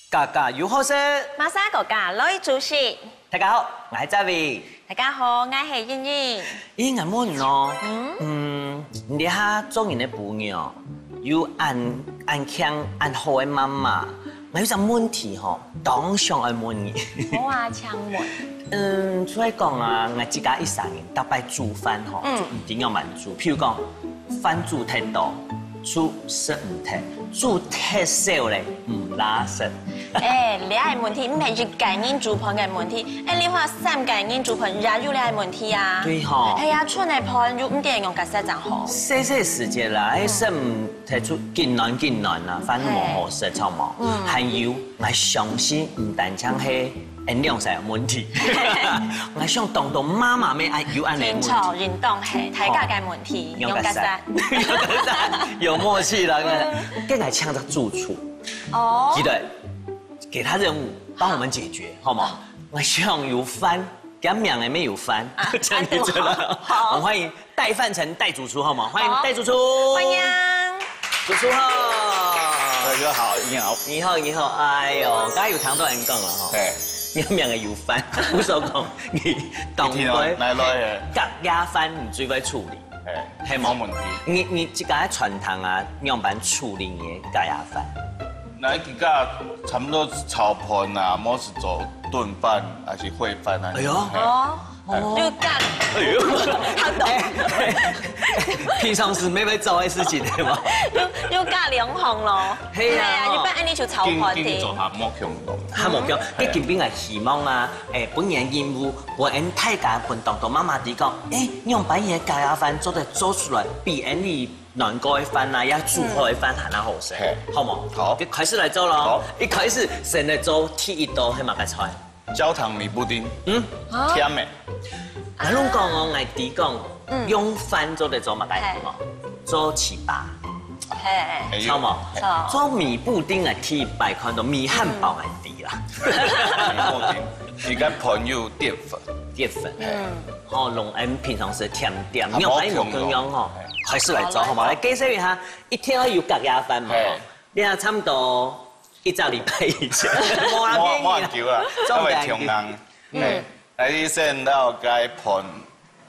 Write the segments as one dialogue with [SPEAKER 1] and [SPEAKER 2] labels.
[SPEAKER 1] 嘎嘎有好食，
[SPEAKER 2] 马莎哥哥来主席。
[SPEAKER 1] 大家好，我係 David。
[SPEAKER 2] 大家好，我係茵茵。
[SPEAKER 1] 咦，我問哦，你下做人嘅朋友，有按強按好嘅媽媽，我有隻問題吼，當想嚟問你。
[SPEAKER 2] 好啊，請問。
[SPEAKER 1] 出嚟講啊，我自家一生人，特別煮飯吼，就一定要慢煮。譬如講，飯煮太多，煮食唔停，煮太少咧，唔拉實。
[SPEAKER 2] 你係問題唔係一個人煮盤嘅問題，你話3個人煮盤也有你係問題啊。
[SPEAKER 1] 對吼。
[SPEAKER 2] 係啊，出嚟盤又唔定用架勢就好。
[SPEAKER 1] 細時節啦，食唔提出艱難啦，反正冇好食臭毛。還有我相信唔單止係量上有問題，我想當到媽媽咩有安尼問題。
[SPEAKER 2] 天錯運動係大家嘅問題，用架勢。
[SPEAKER 1] 有默契啦，跟來搶着住處。哦。記得。給他任務，幫我們解決，好嗎？我希望有飯，給他명也沒有飯，這樣子了。好，我們歡迎戴范丞戴主廚，好嗎？歡迎戴主廚。
[SPEAKER 2] 歡迎。
[SPEAKER 1] 主廚好。
[SPEAKER 3] 大家好，你好。
[SPEAKER 1] 你好，你好。哎呦，剛才有聽到人講了哈。對。你명也有飯，無所講，你當對。
[SPEAKER 3] 來來。
[SPEAKER 1] 隔夜飯唔最會處理。係冇問題。你這個傳統啊，樣板處理嘅隔夜飯。
[SPEAKER 3] 那幾個差不多炒盤啊，冇是做燉飯還是燴飯啊？哎呦，
[SPEAKER 2] 要隔，哎呦，他懂。
[SPEAKER 1] 平常時沒做嘅事情係嘛？
[SPEAKER 2] 要隔兩行咯。係啊，一般按呢條炒盤啲。
[SPEAKER 3] 做下冇強動，
[SPEAKER 1] 下冇強。你見邊個希望啊？本人任務，我按大家盤當到媽媽哋講，樣板嘢隔夜飯做出來，比按你。南國嘅飯啊，也煮好嘅飯還係好食，好冇？好，你開始來做咯。一開始先來做第一道係乜嘅菜？
[SPEAKER 3] 焦糖米布丁。甜嘅。
[SPEAKER 1] 我攏講我愛啲講，用飯做嚟做乜嘅？做糍粑。錯冇？做米布丁係第一擺看到米漢堡係啲啦。
[SPEAKER 3] 米布丁，而家盤有澱粉。
[SPEAKER 1] 澱粉。弄平常時甜點，用喺冇咁樣吼。開始來做好嘛？來介紹一下，一天要有隔夜飯嘛？你睇差唔多1個禮拜以前，
[SPEAKER 3] 冇人叫啦，因為窮人。你先要該盤，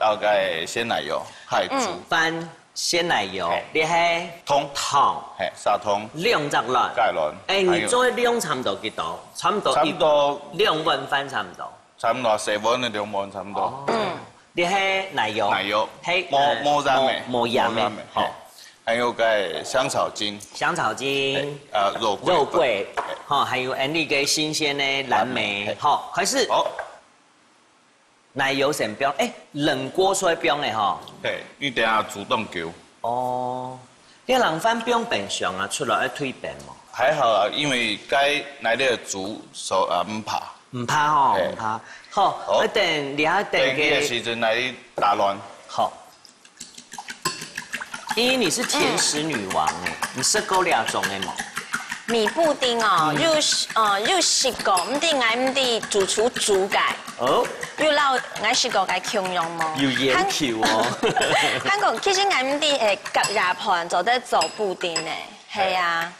[SPEAKER 3] 要該鮮奶油，係煮
[SPEAKER 1] 飯鮮奶油，你係
[SPEAKER 3] 糖，砂糖
[SPEAKER 1] 2隻卵，
[SPEAKER 3] 芥卵。
[SPEAKER 1] 你做量差唔多幾多？差唔多2碗飯差唔多。
[SPEAKER 3] 差唔多4碗2碗差唔多。
[SPEAKER 1] 你係奶油，
[SPEAKER 3] 係冇鹽味，
[SPEAKER 1] 冇鹽味，
[SPEAKER 3] 好。還有個香草精，肉桂，好，還有呢個新鮮的藍莓，好，開始。好，
[SPEAKER 1] 奶油先標，冷鍋出來標的哈。
[SPEAKER 3] 對，你等下主動叫。
[SPEAKER 1] 哦，你冷飯標冰箱啊，出來要退冰嘛？
[SPEAKER 3] 還好啊，因為該來的煮熟唔怕。
[SPEAKER 1] 唔怕吼，唔怕。好，一定你一定嘅
[SPEAKER 3] 時陣嚟打亂。
[SPEAKER 1] 好。你是甜食女王你食過2種嘅冇？
[SPEAKER 2] 米布丁哦，有食過，唔知嗌唔知主廚煮嘅。哦。有撈嗌食過嘅形容冇？
[SPEAKER 1] 有研究哦。
[SPEAKER 2] 香港其實嗌唔知隔夜盤做得做布丁嘅，係啊。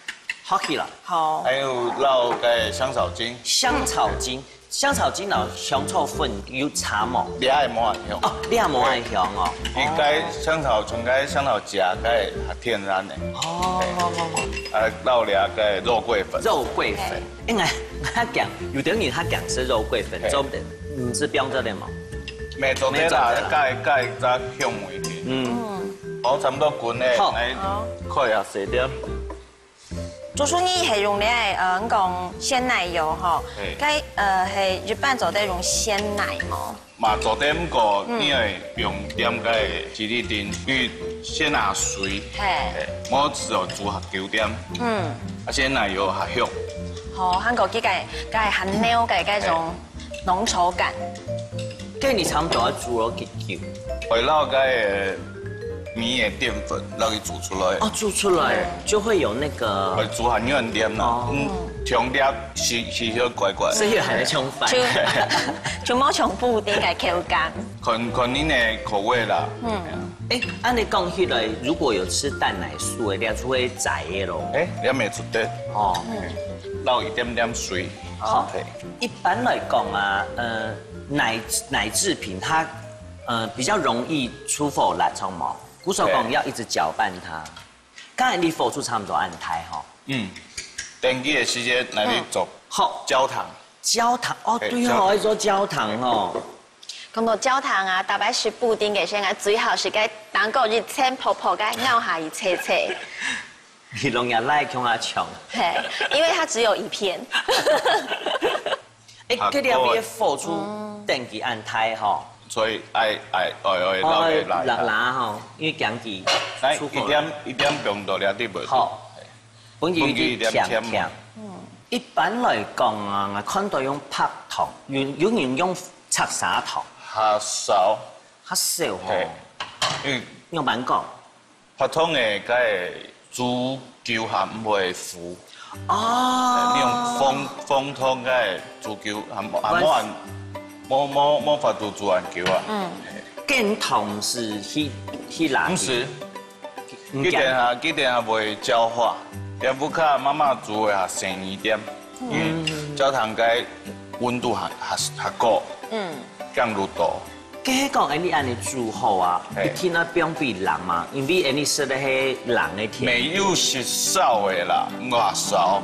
[SPEAKER 1] 好起啦。
[SPEAKER 3] 好。還有撈嘅香草精。
[SPEAKER 1] 香草精同香草粉有差冇？
[SPEAKER 3] 你係冇愛香。
[SPEAKER 1] 你係冇愛香哦。
[SPEAKER 3] 應該香草從該香草夾該天然的。撈兩個肉桂粉。
[SPEAKER 1] 肉桂粉，我講有啲人他講是肉桂粉，做唔是標咗的嘛？
[SPEAKER 3] 未做得啦，該再香味啲。好，差唔多滾咧，嚟開下細點。
[SPEAKER 2] 主廚你係用咧講鮮奶油嗬，該係一般做得用鮮奶冇？
[SPEAKER 3] 嘛做得唔過，你係用點個吉利丁，佢鮮奶水，我只有煮下9點，鮮奶油下香。
[SPEAKER 2] 好，韓國佢係很濃嘅嗰種濃稠感。
[SPEAKER 1] 跟你差唔多要煮咗幾久？
[SPEAKER 3] 会捞个米的淀粉，让它煮出来。
[SPEAKER 1] 哦，煮出来就会有那个。
[SPEAKER 3] 会煮很软点啦，重点是小乖乖。
[SPEAKER 1] 所以还在冲饭。
[SPEAKER 2] 就冇重布丁嘅口感。
[SPEAKER 3] 看恁的口味啦。
[SPEAKER 1] 哎，按你讲起来，如果有吃蛋奶素的，就会窄的咯。
[SPEAKER 3] 哎，也没出得。
[SPEAKER 1] 哦。
[SPEAKER 3] 捞一点点水。
[SPEAKER 1] 好。一般来讲啊，奶制品它比较容易出腐烂冲毛。古手工要一直搅拌它。刚才你付出差不多按胎哈。
[SPEAKER 3] 电机的时间来你做。好，焦糖。
[SPEAKER 1] 焦糖哦，对哦，要做焦糖哦。
[SPEAKER 2] 咁個焦糖啊，特別是布丁嘅先啊，最好是該蛋糕熱青泡泡，該咬下一切切。
[SPEAKER 1] 你弄也來向下搶。
[SPEAKER 2] 係，因為它只有一片。
[SPEAKER 1] 哎，佢哋要付出電機按胎吼。
[SPEAKER 3] 所以愛撈嘅
[SPEAKER 1] 拿吼，因為講機出貨。
[SPEAKER 3] 一點冰度了啲袂。
[SPEAKER 1] 好，本機有啲甜。一般來講啊，我看到用拍糖，有人用擦砂糖。
[SPEAKER 3] 較少。
[SPEAKER 1] 較少吼。因為用慢講。
[SPEAKER 3] 拍糖嘅，佢係煮球含唔會糊。
[SPEAKER 1] 哦。
[SPEAKER 3] 你用風湯嘅煮球含冇法度煮完球啊。
[SPEAKER 1] 建糖是希臘。
[SPEAKER 3] 不是。佢哋會焦化。也不卡媽媽煮的較生一點，因為焦糖該溫度較高，降入度。
[SPEAKER 1] 計講你安尼煮好啊，一天那不用比人嘛，因為你食的係人的甜。
[SPEAKER 3] 沒有是少的啦，外少，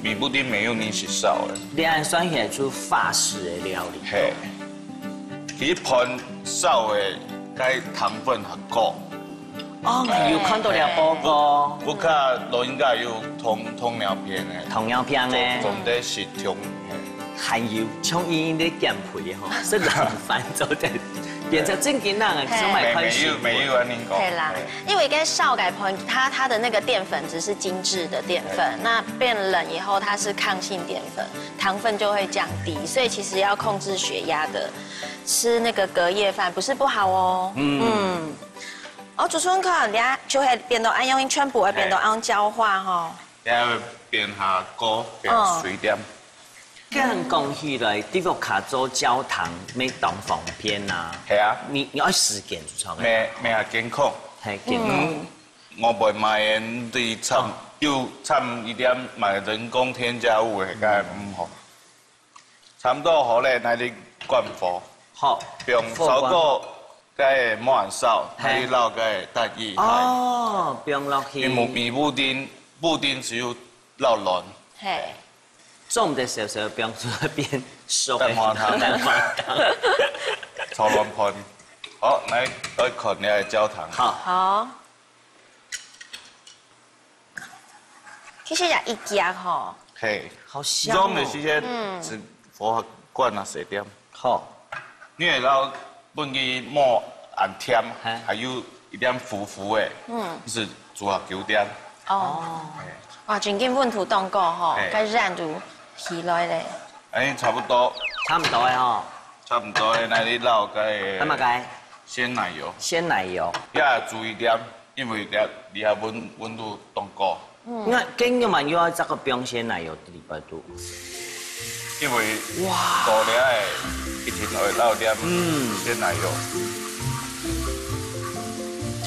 [SPEAKER 3] 米布丁沒有你是少的。
[SPEAKER 1] 你按算起來出法式的料理。
[SPEAKER 3] 嘿，一盤少的該糖分很高。
[SPEAKER 1] 哦，有看到了報告。
[SPEAKER 3] 不卡都應該有糖尿病的。
[SPEAKER 1] 糖尿病呢？
[SPEAKER 3] 總得是糖。
[SPEAKER 1] 還有像伊啲減肥吼，是人飯做的，變成正經人啊，想買寬恕。
[SPEAKER 3] 沒有啊，您講。
[SPEAKER 2] 對啦，因為跟少改盤，它的那個澱粉只是精緻的澱粉，那變冷以後它是抗性澱粉，糖分就會降低，所以其實要控制血壓的，吃那個隔夜飯不是不好哦。哦，主持人可能就會變到按用全部會變到按焦化吼。
[SPEAKER 3] 也會變下高變水點。
[SPEAKER 1] 跟人講起來，的確卡做焦糖沒當方便呐。
[SPEAKER 3] 係啊。
[SPEAKER 1] 你要時間做錯。
[SPEAKER 3] 咩係健康？
[SPEAKER 1] 係健康。
[SPEAKER 3] 我袂買啲摻一點買人工添加物嘅，梗係唔好。差唔多好咧，那你灌火。好。不用燒過。該冇人燒，你撈該蛋液。
[SPEAKER 1] 哦，不用落去。
[SPEAKER 3] 因為米布丁只有撈軟。
[SPEAKER 2] 係。
[SPEAKER 1] 種的時候不用做變熟的。
[SPEAKER 3] 蛋花湯。炒軟盤。好，來看你嘅焦糖。
[SPEAKER 2] 好。其實也一夾吼。
[SPEAKER 3] 係。
[SPEAKER 1] 好香。
[SPEAKER 3] 裝的時間是火罐啊4點。
[SPEAKER 1] 好。
[SPEAKER 3] 你會撈。本機冇很甜，還有一點糊糊的，就是煮下9點。
[SPEAKER 2] 哦，哇，最近溫度凍過吼，該熱度起來咧。
[SPEAKER 3] 哎，差不多。
[SPEAKER 1] 差唔多的吼。
[SPEAKER 3] 差唔多的，那你撈個。
[SPEAKER 1] 咁麼該？
[SPEAKER 3] 鮮奶油。
[SPEAKER 1] 鮮奶油。
[SPEAKER 3] 也注意點，因為你下溫度凍過。
[SPEAKER 1] 那今日嘛要這個不用鮮奶油禮拜多。
[SPEAKER 3] 因為多了一天會撈點鮮奶油。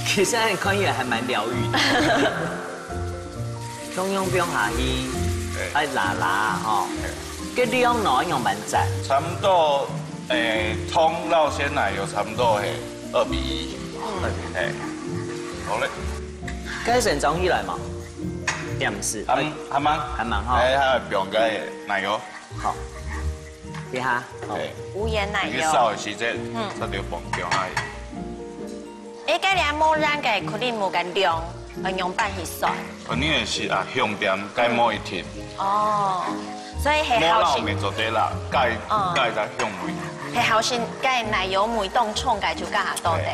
[SPEAKER 1] 其實你看起來還蠻療癒的。中庸不用下去，愛辣吼。跟你用哪用蠻雜？
[SPEAKER 3] 差唔多湯撈鮮奶油差唔多係2:1。好嘞。
[SPEAKER 1] 該成裝起來嘛？也唔是。
[SPEAKER 3] 還蠻好。還不用個奶油。好，
[SPEAKER 1] 睇下，
[SPEAKER 2] 無鹽奶油。
[SPEAKER 3] 你燒的時間，它就放掉下。
[SPEAKER 2] 誒，嗰啲冇染嘅，可能冇咁涼，用板去刷。
[SPEAKER 3] 可能是香點，該冇一天。
[SPEAKER 2] 哦，所以係
[SPEAKER 3] 好先。冇撈未做得啦，該就香味。
[SPEAKER 2] 係好先，該奶油梅凍沖，該就加下多啲。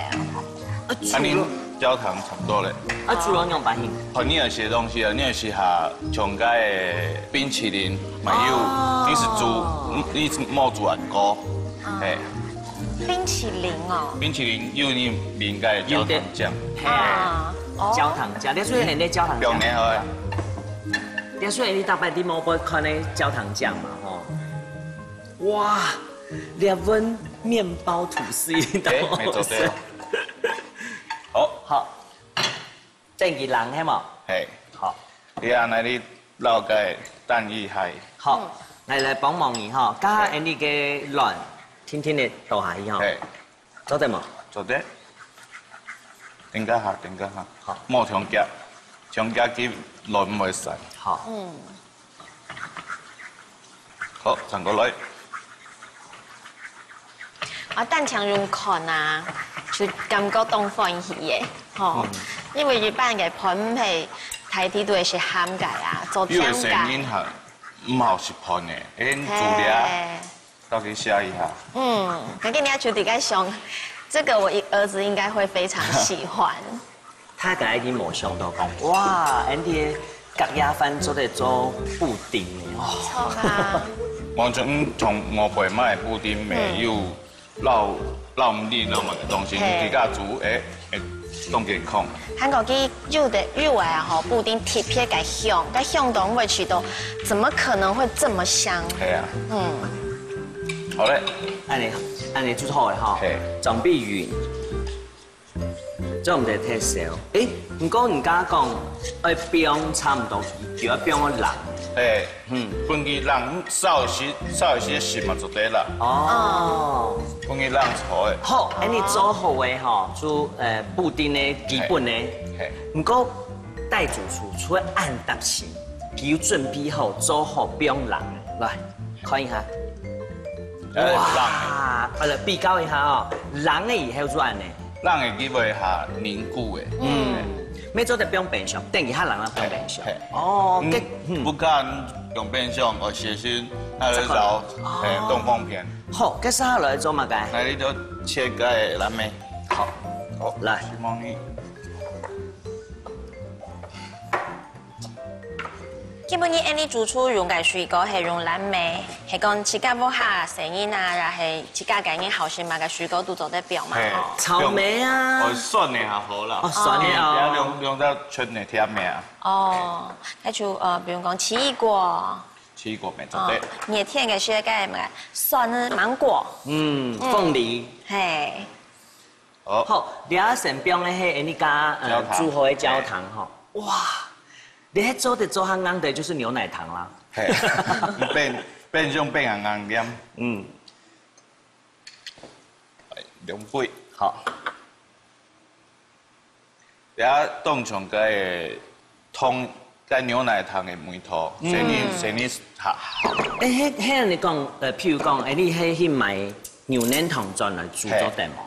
[SPEAKER 3] 啊，你焦糖差不多嘞。
[SPEAKER 1] 啊，主要用白型。
[SPEAKER 3] 和你有些東西啊，你有時下像個冰淇淋，沒有，你是煮，你冇煮很高，
[SPEAKER 2] 冰淇淋哦。
[SPEAKER 3] 冰淇淋有你面嘅焦糖酱，
[SPEAKER 2] 啊，
[SPEAKER 1] 焦糖酱，你所以你焦糖酱。
[SPEAKER 3] 标年好诶。
[SPEAKER 1] 你所以你大摆啲毛不看那焦糖酱嘛吼。哇，2份面包吐司一定都
[SPEAKER 3] 没做对。好，
[SPEAKER 1] 好，正義人係冇？
[SPEAKER 3] 係。
[SPEAKER 1] 好，
[SPEAKER 3] 你安尼你撈個蛋液係。
[SPEAKER 1] 好，嚟幫忙你哈，加下你嘅卵，天天的倒下去哈。
[SPEAKER 3] 係。
[SPEAKER 1] 做得冇？
[SPEAKER 3] 做得。定加下，定加下。
[SPEAKER 1] 好。
[SPEAKER 3] 冇長夾，長夾佢卵唔會散。
[SPEAKER 1] 好。
[SPEAKER 3] 好，轉過來。
[SPEAKER 2] 啊，蛋強用看啊，就感覺當歡喜嘅，吼，因為一般嘅盤係睇啲都係鹹嘅啊，做
[SPEAKER 3] 因為
[SPEAKER 2] 甜嘅。
[SPEAKER 3] 聲音係唔好食盤嘅，誒煮料到去寫一下。
[SPEAKER 2] 我跟你講，就啲個上，這個我兒子應該會非常喜歡。
[SPEAKER 1] 他個已經冇想到講，哇，Andy 隔夜飯做得做布丁嘅哦。
[SPEAKER 2] 錯啊！
[SPEAKER 3] 完全從我陪買布丁沒有撈唔啲咁嘅東西，自家煮誒當健康。
[SPEAKER 2] 韓國嘅肉外啊，吼布丁特別嘅香，嘅香到會去到，怎麼可能會這麼香？
[SPEAKER 3] 係啊。好咧。
[SPEAKER 1] 按你煮好嘅哈，準備完，做唔得太少。唔過人家講，要冰差唔多，就要冰個冷。
[SPEAKER 3] 本佢冷稍一些食物就得啦。
[SPEAKER 1] 哦。
[SPEAKER 3] 本佢冷炒嘅。
[SPEAKER 1] 好，你做好嘅哈，做布丁嘅基本嘅。唔過帶主廚除了按搭時，佢要準備好做好冰冷嘅，來看一下。哇！我嚟比較一下哦，冷嘅以後做安尼。
[SPEAKER 3] 冷嘅佢會下凝固嘅。
[SPEAKER 1] 咩做得冰冰箱，等於較冷啦冰冰箱。哦，
[SPEAKER 3] 不敢用冰箱，我小心那個揉東風片。
[SPEAKER 1] 好，跟住下來做乜嘅？
[SPEAKER 3] 那你就切個藍莓。
[SPEAKER 1] 好，好，來。
[SPEAKER 3] 希望你。
[SPEAKER 2] 基本嘅你煮出用嘅水果係用藍莓，係講自家屋下成日啊，然後自家嘅啲後生買嘅水果都做得冰嘛。
[SPEAKER 1] 草莓啊。
[SPEAKER 3] 哦，酸嘅還好啦。
[SPEAKER 1] 哦，酸嘅
[SPEAKER 3] 哦。用到春嘅甜嘅啊。
[SPEAKER 2] 哦，那就比如講奇異果。
[SPEAKER 3] 奇異果咪做得。
[SPEAKER 2] 熱天嘅時間咩？酸嘅芒果。
[SPEAKER 1] 鳳梨。
[SPEAKER 2] 係。
[SPEAKER 1] 好，你阿成冰嘅係你加煮好嘅焦糖吼。哇！你喺做得做香硬的，就是牛奶糖啦。
[SPEAKER 3] 係，變相變硬硬點。2杯。
[SPEAKER 1] 好。
[SPEAKER 3] 而家當場嘅湯加牛奶糖嘅梅湯，成日下。
[SPEAKER 1] 迄你講譬如講，你去買牛奶糖轉來煮咗定冇？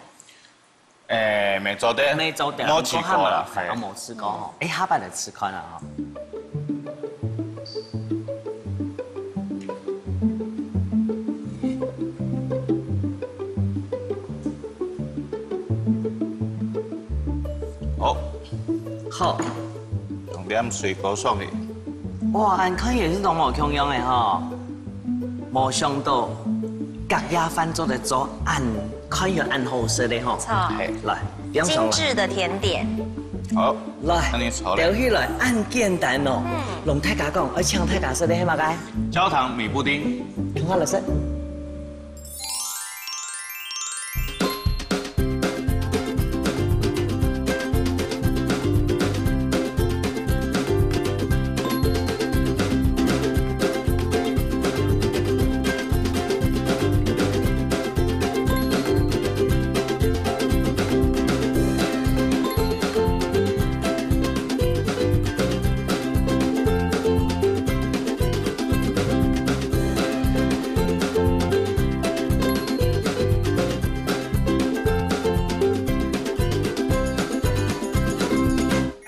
[SPEAKER 3] 沒做得。
[SPEAKER 1] 沒做得。
[SPEAKER 3] 冇吃過啦，
[SPEAKER 1] 我冇吃過哦。下班嚟吃看啦哈。
[SPEAKER 3] 好。
[SPEAKER 1] 好。
[SPEAKER 3] 用點水果上去。
[SPEAKER 1] 哇，按看也是都冇共樣嘅吼，冇想到隔夜飯做得做按看樣按好食的吼。
[SPEAKER 2] 錯。
[SPEAKER 1] 來，
[SPEAKER 2] 精緻的甜點。
[SPEAKER 3] 好，
[SPEAKER 1] 來，掉起來按簡單哦。龍太家講，我請太家食的係乜嘅？
[SPEAKER 3] 焦糖米布丁。
[SPEAKER 1] 聽下嚟食。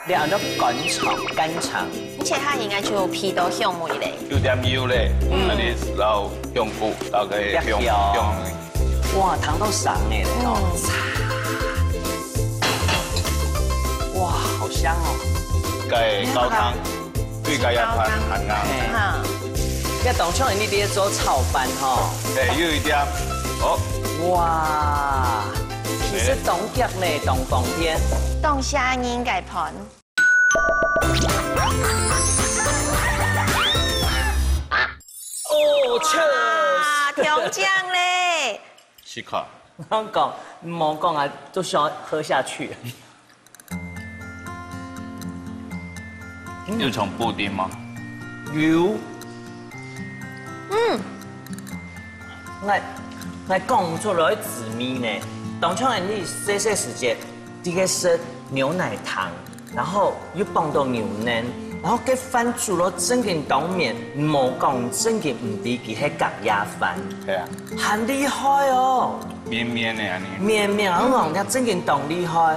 [SPEAKER 1] 兩粒乾腸，
[SPEAKER 2] 而且它應該就皮都香味咧，
[SPEAKER 3] 有點油咧，那你撈香菇，撈個香。
[SPEAKER 1] 哇，糖都爽嘅哦！哇，好香哦！
[SPEAKER 3] 計高湯，對個一盤很啱。
[SPEAKER 1] 一當初你哋做炒飯吼，
[SPEAKER 3] 有一點哦，
[SPEAKER 1] 哇，其实冻脚呢，冬天。
[SPEAKER 2] 冻虾仁改盘。
[SPEAKER 1] 哦
[SPEAKER 2] 哇，
[SPEAKER 1] ，cheers！
[SPEAKER 2] 调酱嘞！
[SPEAKER 3] 试看。
[SPEAKER 1] 我讲，莫讲啊，都想喝下去。
[SPEAKER 3] 有从布丁吗？
[SPEAKER 1] 有。我讲唔出来紫米呢。当初你细时节，这个是牛奶糖，然后又放到牛奶，然后给饭煮了整件当面，莫讲整件唔知佢係隔夜饭，
[SPEAKER 3] 係啊，
[SPEAKER 1] 很厉害哦。
[SPEAKER 3] 绵绵的安尼。
[SPEAKER 1] 绵绵，我讲它整件当厉害，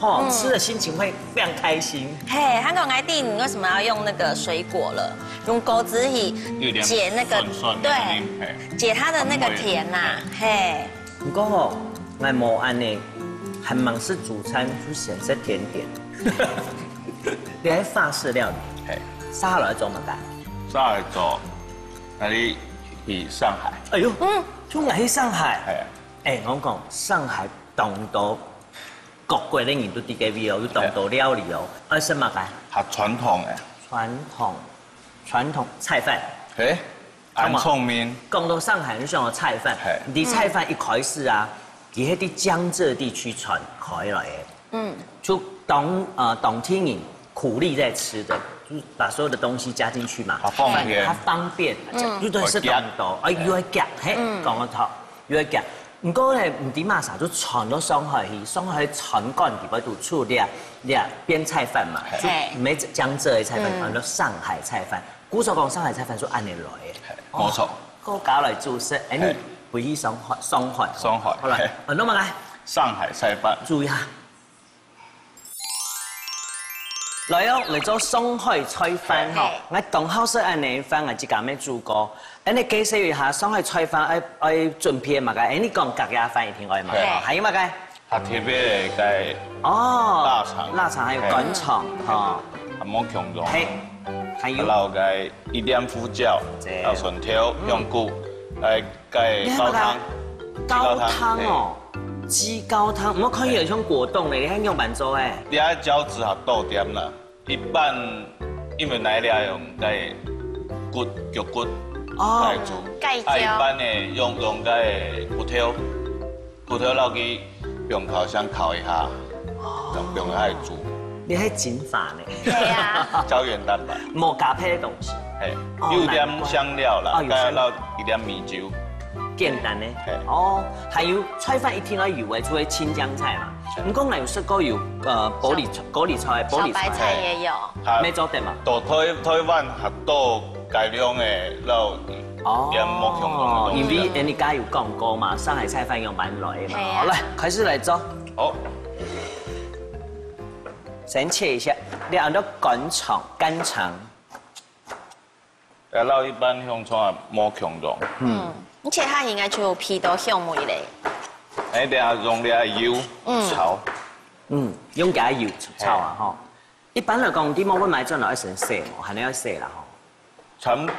[SPEAKER 1] 哦，吃的心情会非常开心。
[SPEAKER 2] 嘿，韩国爱弟，你为什么要用那个水果了？用钩子去解那个对，解它的那个甜呐。嘿，
[SPEAKER 1] 不过哦，我冇安尼，还蛮是主餐就显色甜点。你喺法式料理，
[SPEAKER 3] 係
[SPEAKER 1] 沙來做乜㗎？
[SPEAKER 3] 沙來做，那你去上海。
[SPEAKER 1] 哎呦，就我喺上海。
[SPEAKER 3] 係啊。
[SPEAKER 1] 誒，我講上海當到各國嘅人都啲嘅味哦，要當到料理哦，係什麼㗎？
[SPEAKER 3] 係傳統嘅。
[SPEAKER 1] 傳統菜飯。
[SPEAKER 3] 誒，安聰面。
[SPEAKER 1] 講到上海，你想個菜飯，啲菜飯一開始啊，佢喺啲江浙地區傳開來嘅。就冬天人苦力在吃的，就是把所有的東西加進去嘛，
[SPEAKER 3] 它方便，
[SPEAKER 1] 它方便，絕對是凍到，又係夾，嘿，講得頭，又係夾。唔過咧，唔知嘛啥就傳到上海去，上海傳乾地嗰度出啲邊菜飯嘛，就唔係江浙嘅菜飯，叫做上海菜飯。古時候講上海菜飯就按你來嘅，
[SPEAKER 3] 冇錯。
[SPEAKER 1] 嗰個搞嚟做食，誒你回憶上海，好啦，我攞埋嚟。
[SPEAKER 3] 上海菜飯，
[SPEAKER 1] 注意下。來哦，嚟做上海菜飯嗬，我當好食安尼飯，我自家咩煮過。誒，你介紹一下上海菜飯愛準備乜嘅？誒，你講隔夜飯一定愛嘛？還有乜嘅？
[SPEAKER 3] 它特別嘅
[SPEAKER 1] 哦，
[SPEAKER 3] 臘腸
[SPEAKER 1] 還有乾腸，嚇，
[SPEAKER 3] 還冇強種。
[SPEAKER 1] 係，還有。
[SPEAKER 3] 然後嘅一點胡椒，有筍條、香菇，嚟嘅高湯。
[SPEAKER 1] 高湯哦。雞高湯，我看有像果凍咧，你喺用板做誒。
[SPEAKER 3] 你喺餃子和豆點啦，一般因為奶料用嘅骨腳骨來煮，
[SPEAKER 2] 蓋椒。
[SPEAKER 3] 一般嘅用嘅骨頭落去用烤箱烤一下，用嚟煮。
[SPEAKER 1] 你喺剪法呢？
[SPEAKER 2] 係啊。
[SPEAKER 3] 膠原蛋白。
[SPEAKER 1] 冇加配嘅東西。
[SPEAKER 3] 係，有點香料啦，加落一點米酒。
[SPEAKER 1] 簡單咧，哦，還有菜飯一定要有嘅，就係青江菜嘛。唔講有食過有玻璃菜，
[SPEAKER 2] 小白菜也有。
[SPEAKER 1] 咩做得嘛？
[SPEAKER 3] 到台灣學到改良嘅肉，點冇強種嘅東西。
[SPEAKER 1] 因為你家有講過嘛，上海菜飯用蠻來嘅嘛。好，來開始來做。
[SPEAKER 3] 好，
[SPEAKER 1] 先切一下，你按照乾腸。
[SPEAKER 3] 然後一般香腸啊冇強種。
[SPEAKER 2] 而且它應該就皮都香梅咧。
[SPEAKER 3] 誒，等下用啲油炒。
[SPEAKER 1] 用啲油炒啊，嗬。一般嚟講，啲冇會買咗落一成色，係你要色啦，嗬。
[SPEAKER 3] 咁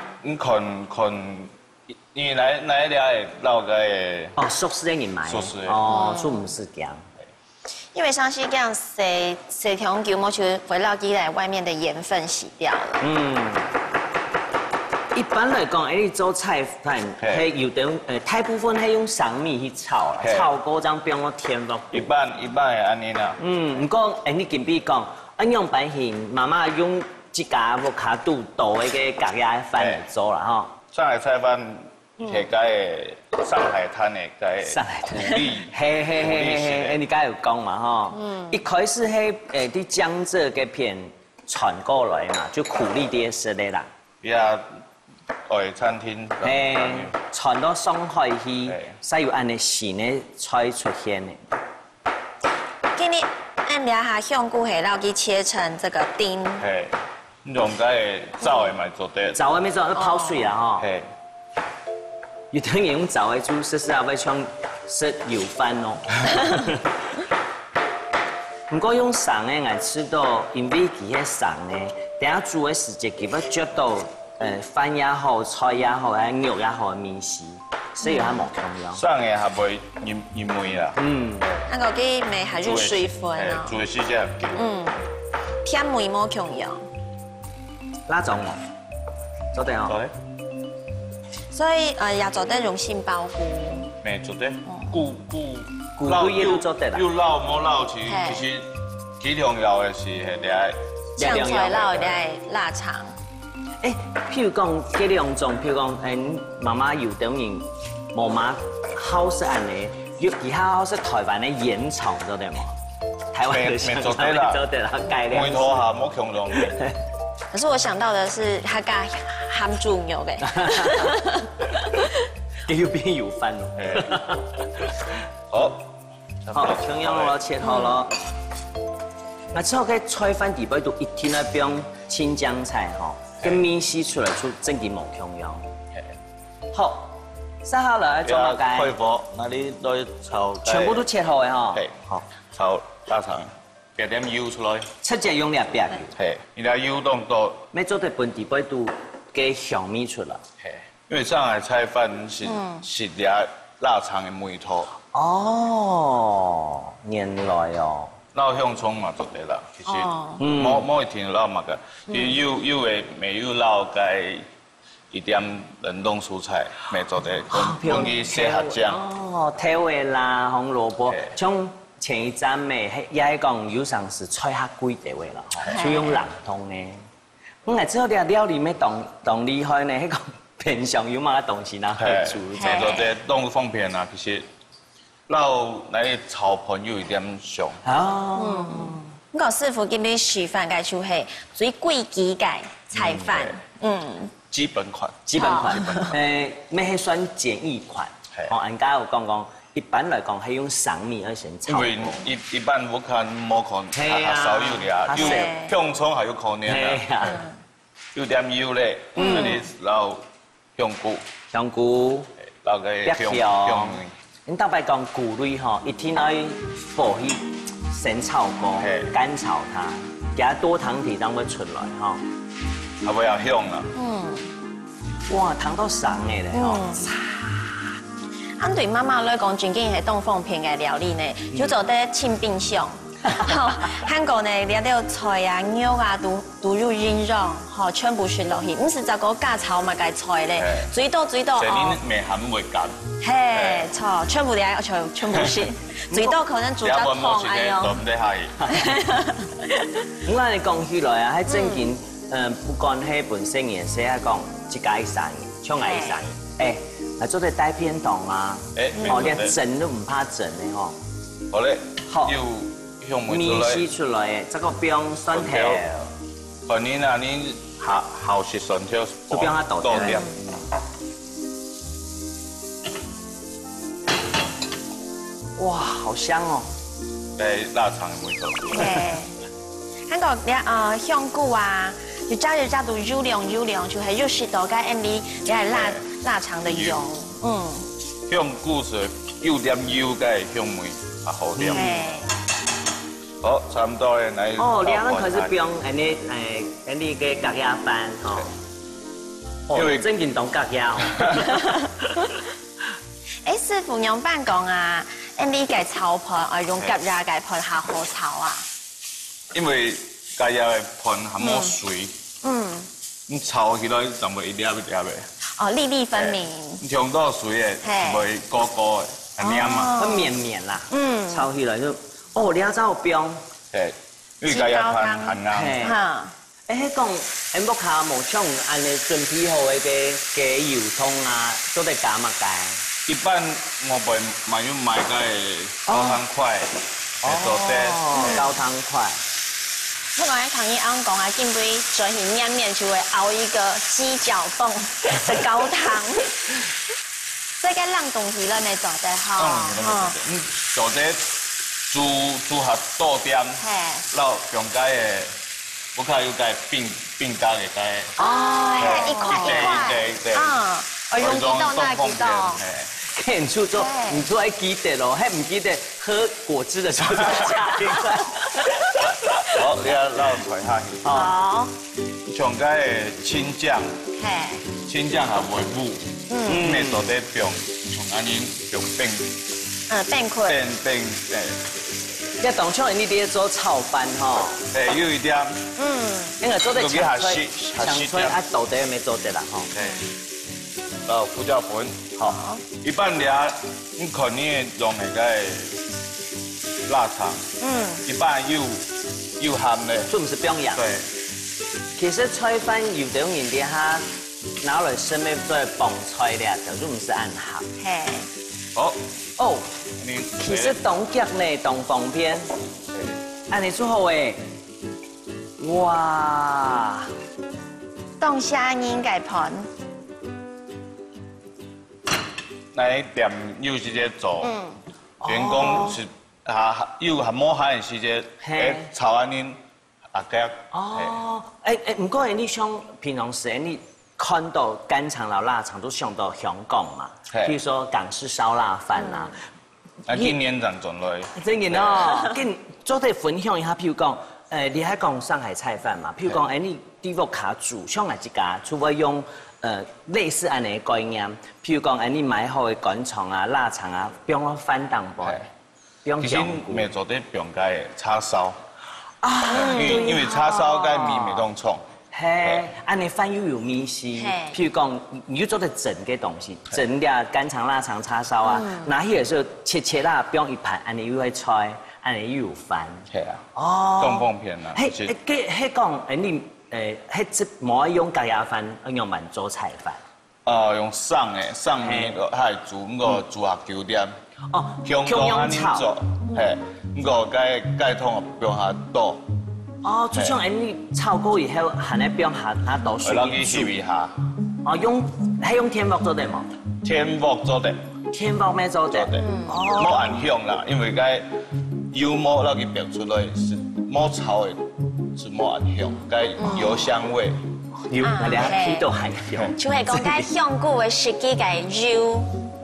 [SPEAKER 3] 你來啲係撈嘅。
[SPEAKER 1] 哦，熟食嘅人買。
[SPEAKER 3] 熟食。
[SPEAKER 1] 哦，做唔是咁。
[SPEAKER 2] 因為像是這樣洗條球，我就會撈起來外面的鹽分洗掉了。
[SPEAKER 1] 一般嚟講，你做菜飯係有啲大部分係用生米去炒啦，炒過將變咗甜落。
[SPEAKER 3] 一般係安尼啦。
[SPEAKER 1] 唔過你近比講，按樣版型，媽媽用自家無卡度倒嘅隔夜飯嚟做啦，嗬。
[SPEAKER 3] 上海菜飯係嘅上海灘嘅嘅鼓勵。
[SPEAKER 1] 係，你家有講嘛，嗬。一開始係啲江浙嘅片傳過來嘛，就苦力啲食嘅啦。
[SPEAKER 3] 外餐廳，
[SPEAKER 1] 傳到上海去，才有安尼新的菜出現的。
[SPEAKER 2] 今日按兩下香菇係撈去切成這個丁。
[SPEAKER 3] 係，用嘅糟嘅咪做得。
[SPEAKER 1] 糟嘅咪做，泡水啊，嗬。係。有啲人用糟嘅煮，實實係像食油飯咯。唔過用生嘅，我吃到因為佢係生嘅，等下煮嘅時節，佢要嚼到。飯也好，菜也好，還有肉也好，麵絲，所以它冇重要。
[SPEAKER 3] 上嘅係會熱梅啦。
[SPEAKER 2] 那個佢咪係入水分啊。
[SPEAKER 3] 做嘅時間唔夠。
[SPEAKER 2] 偏梅冇重要。
[SPEAKER 1] 那種哦，做得哦。
[SPEAKER 2] 所以也做得用心保護。
[SPEAKER 3] 未做得，固
[SPEAKER 1] 嘢都做得啦。
[SPEAKER 3] 要撈冇撈，其實幾重要嘅是係
[SPEAKER 2] 醬菜撈你係臘腸。
[SPEAKER 1] 誒，譬如講幾兩種，譬如講媽媽有等於媽媽好食安尼，而家好食台灣嘅鹽蟲做得冇？台灣嘅香腸做得啦，改良。
[SPEAKER 3] 梅頭下冇強壯嘅。
[SPEAKER 2] 可是我想到的是，它加鹹豬肉嘅。
[SPEAKER 1] 要變有飯咯。好，香樣咯，切好咯。那之後嘅菜飯底部都一天那邊青江菜吼，跟面絲出來出正經冇香樣。好，殺好了，做乜嘅？
[SPEAKER 3] 開火，那你來炒。
[SPEAKER 1] 全部都切好嘅吼。
[SPEAKER 3] 係，好，炒臘腸，加點油出來。
[SPEAKER 1] 直接用兩邊。
[SPEAKER 3] 係，你睇油凍到。
[SPEAKER 1] 咩做得本底部都嘅香味出來。係。
[SPEAKER 3] 因為上海菜飯是啲臘腸嘅梅頭。
[SPEAKER 1] 哦，原來哦。
[SPEAKER 3] 撈香蔥嘛就得啦，其實冇一定撈嘛嘅，要嘅未要撈嘅一點冷凍蔬菜，咪做得容易適合醬。
[SPEAKER 1] 哦，調味啦，紅蘿蔔，像前一陣咪也係講有上是菜客貴地位啦，就用冷凍呢。我係之後啲料理咩當厲害呢？迄個平常有乜東西啦去煮，
[SPEAKER 3] 就做啲凍方便啊，其實。撈嚟炒盤有一點上。
[SPEAKER 2] 哦。我師傅今日示範嘅就係最貴幾嘅菜飯。
[SPEAKER 3] 基本款。
[SPEAKER 1] 基本款。咩係算簡易款？哦，人家有講，一般來講係用生米而先炒。因
[SPEAKER 3] 為一般我看冇可能，少油嘅，香蔥還有可能啊。有點油咧，嗰啲撈
[SPEAKER 1] 香菇，
[SPEAKER 3] 撈嘅香。
[SPEAKER 1] 你特別講菇類吼，一天要火去先炒過，乾炒它，加多湯體當會出來吼。
[SPEAKER 3] 係咪又香啦？
[SPEAKER 1] 哇，湯到爽嘅咧吼。
[SPEAKER 2] 按對媽媽來講，最緊係東方片嘅料理呢，就做得清冰箱。韓國呢，你啲菜啊、肉啊都入醃肉，吼全部選落去，唔是就個加炒嘛嘅菜咧，最多。即係
[SPEAKER 3] 你未鹹會減。
[SPEAKER 2] 嘿，錯，全部啲全部選，最多可能煮得湯哎喲。
[SPEAKER 3] 唔得係。
[SPEAKER 1] 我哋講起來啊，喺正經不管係本身嘅，寫下講一家一散嘅，像我一散嘅，係做得帶便當啊，哦，連整都唔怕整嘅吼。
[SPEAKER 3] 好咧，要。
[SPEAKER 1] 面絲出來嘅，這個不用蒜頭。
[SPEAKER 3] 反正啊，你好食蒜頭，
[SPEAKER 1] 就不用它倒掉。哇，好香哦！
[SPEAKER 3] 係臘腸嘅味道。
[SPEAKER 2] 韓國啲香菇啊，就加到油亮，就係肉食到嘅 Andy，你係臘腸嘅油。
[SPEAKER 3] 香菇是有點油嘅香味，啊好啲。好，差唔多咧，嚟。
[SPEAKER 1] 哦，你啱開始變你嘅隔夜飯哦。因為真件當隔夜。
[SPEAKER 2] 師傅用辦講啊，你嘅炒盤用隔夜嘅盤下好炒啊。
[SPEAKER 3] 因為隔夜嘅盤係冇水。你炒起來就會一粒一粒嘅。
[SPEAKER 2] 哦，粒粒分明。
[SPEAKER 3] 用多水嘅，會高高嘅，係黏啊。
[SPEAKER 1] 會綿啦。炒起來就。哦，你真有變。
[SPEAKER 3] 係，因為隔夜飯很啱。
[SPEAKER 2] 嚇。
[SPEAKER 1] 迄講，木下無像安尼準備好嘅油蔥啊，都得加乜嘅？
[SPEAKER 3] 一般我會買個高湯塊，做啲
[SPEAKER 1] 高湯塊。
[SPEAKER 2] 不過喺唐一安講啊，見杯做起麵面就會熬一個雞腳凍嘅高湯。所以嘅冷凍起來咪做得好。
[SPEAKER 3] 做啲。煮下多點，撈用解嘅，我看有解冰加嘅解。
[SPEAKER 2] 哦，一塊，我用幾多那幾多。
[SPEAKER 1] 你做愛記得咯，還唔記得喝果汁的時候加冰塊。
[SPEAKER 3] 好，你要撈出下去。
[SPEAKER 2] 好。
[SPEAKER 3] 用解嘅青醬。青酱也袂母，咩做得变，从安尼变
[SPEAKER 2] 变困。
[SPEAKER 3] 变
[SPEAKER 1] 你当初你伫做炒饭吼，
[SPEAKER 3] 有一点，
[SPEAKER 1] 因为做得强吹啊，豆底没做得啦吼。
[SPEAKER 3] 胡椒粉，好，一般你可能用那个腊肠，一般又咸嘞，
[SPEAKER 1] 就不是表扬。
[SPEAKER 3] 对，
[SPEAKER 1] 其實菜飯有啲人哋哈拿來生咩做蹦菜咧，就唔是按合。
[SPEAKER 2] 嘿。
[SPEAKER 1] 哦，其實東腳呢，東方片，按你做好誒，哇！
[SPEAKER 2] 凍蝦仁嘅盤。
[SPEAKER 3] 來店有時間做，員工是有含冇閒的時間，炒安尼阿腳。
[SPEAKER 1] 哦，唔過你像平常時你看到乾腸老臘腸都想到香港嘛，譬如說港式燒臘飯啦。
[SPEAKER 3] 今年才轉來。
[SPEAKER 1] 真嘅哦，跟做啲分享一下，譬如講，你喺講上海菜飯嘛，譬如講，你啲屋卡煮，像我一家，除非用類似安尼概念，譬如講，你買好嘅乾腸啊、臘腸啊，不用翻檔噃，不用香菇。
[SPEAKER 3] 其實做啲用嘅叉燒。啊，因為叉燒嘅米未當沖。
[SPEAKER 1] 嘿，安尼飯又有米絲，譬如講，你要做得整嘅東西，整啲乾腸、臘腸、叉燒啊，那些時候切啦，不用一盤，安尼又會菜，安尼又有飯。
[SPEAKER 3] 係啊。哦。東方片啊。
[SPEAKER 1] 迄講，你迄冇用隔夜飯，用慢做菜飯。
[SPEAKER 3] 用送米個係煮下9點。
[SPEAKER 1] 哦。
[SPEAKER 3] 香港安尼做，係，個該通不用下倒。
[SPEAKER 1] 哦，就像你炒過以後，還喺邊下倒水。
[SPEAKER 3] 攞去煨一下。
[SPEAKER 1] 哦，用天鑊做得冇？
[SPEAKER 3] 天鑊做得。
[SPEAKER 1] 天鑊咩做得？
[SPEAKER 3] 哦。冇按香啦，因為該油冇攞去煸出來是冇炒的，是冇按香，該油香味。
[SPEAKER 1] 油，我哋批到係香。
[SPEAKER 2] 就係講該香菇嘅實際嘅油，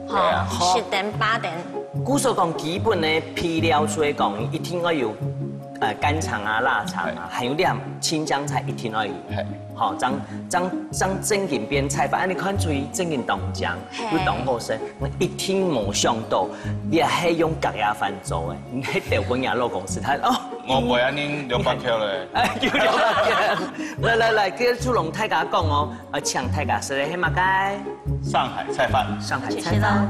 [SPEAKER 2] 嚇10.8。
[SPEAKER 1] 古所講基本嘅配料，所以講一定要有。乾腸啊、臘腸啊，還有啲青江菜一定要有。好，將正經邊菜法，你看出去正經東江，要東好生，我一聽冇想到，你係用隔夜飯做嘅，你喺條本人老公司，他哦，
[SPEAKER 3] 我唔會安尼200克咧。
[SPEAKER 1] 要200克，來，跟朱龍太家講哦，搶太家食嘅係乜雞？
[SPEAKER 3] 上海菜飯。
[SPEAKER 1] 上海菜飯。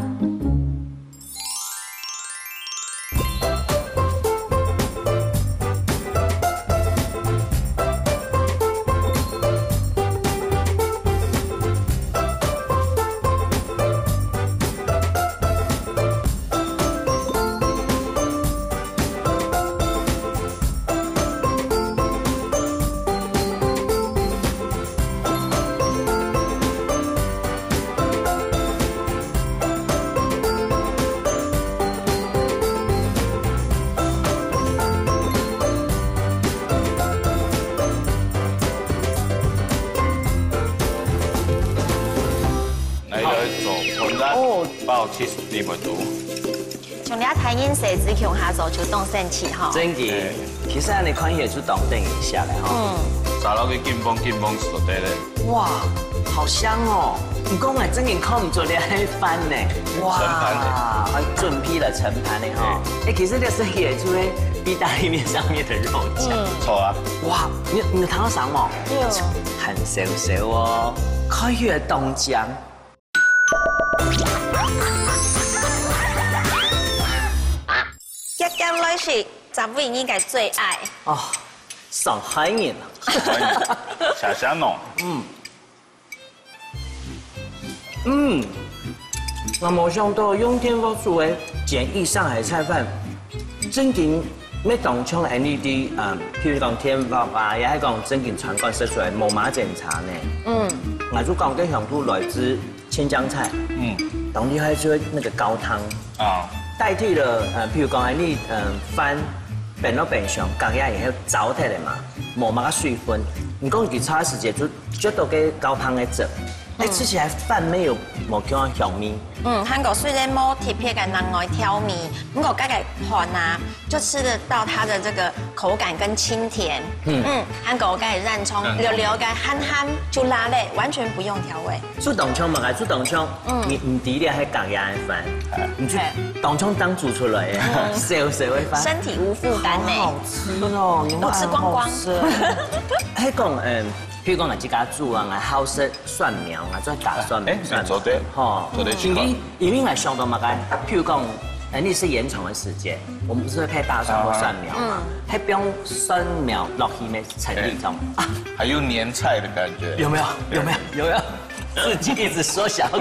[SPEAKER 3] 包起你袂煮。
[SPEAKER 2] 像你台饮设置强下做就当生气吼。
[SPEAKER 1] 真嘅，其實你看嘢就當等一下咧吼。
[SPEAKER 3] 炸到佢緊繃熟啲咧。
[SPEAKER 1] 哇，好香哦！唔講係真嘅看唔做你係飯呢。哇，
[SPEAKER 3] 盛盤嘅，
[SPEAKER 1] 準批了盛盤的哈。其實這是野豬咧，意大利面上面的肉醬。
[SPEAKER 3] 錯啊！
[SPEAKER 1] 哇，你睇到啥冇？很少少哦，開越凍醬。
[SPEAKER 2] 一間女士10位應該最愛。
[SPEAKER 1] 哦，上海人
[SPEAKER 3] 啊！小香濃。
[SPEAKER 1] 我冇想到用天福煮嘅簡易上海菜飯，正經咩當槍 LED 譬如講天福啊，也係講正經傳貫食出來冇馬檢查呢。我就講嘅響度來自青江菜。當地還做那個高湯。啊。代替了譬如講你飯變到變上，隔夜以後糟體嚟嘛，冇乜個水分。唔講佢炒時間就到嘅高湯嘅汁。哎，吃起来饭没有冇叫我香味。
[SPEAKER 2] 韩国虽然冇特别嘅人爱挑味，不过盖盘啊，就吃得到它的这个口感跟清甜。韩国盖染葱，溜溜盖憨憨就辣嘞，完全不用调味。
[SPEAKER 1] 煮东葱嘛，煮东葱，你唔抵咧喺隔夜饭，你去东葱当煮出来嘅，小会饭，
[SPEAKER 2] 身体无负担呢，
[SPEAKER 1] 好吃哦，
[SPEAKER 2] 都吃光光。
[SPEAKER 1] 喺讲譬如讲我自家煮啊，我好食蒜苗，我再打蒜苗。
[SPEAKER 3] 做对，
[SPEAKER 1] 吼，因为我上到嘛该，譬如讲，你是盐虫的时间，我们不是会配大蒜或蒜苗嘛？还不用蒜苗落去没成立中啊，
[SPEAKER 3] 还有年菜的感觉。
[SPEAKER 1] 有没有？自己一直说想要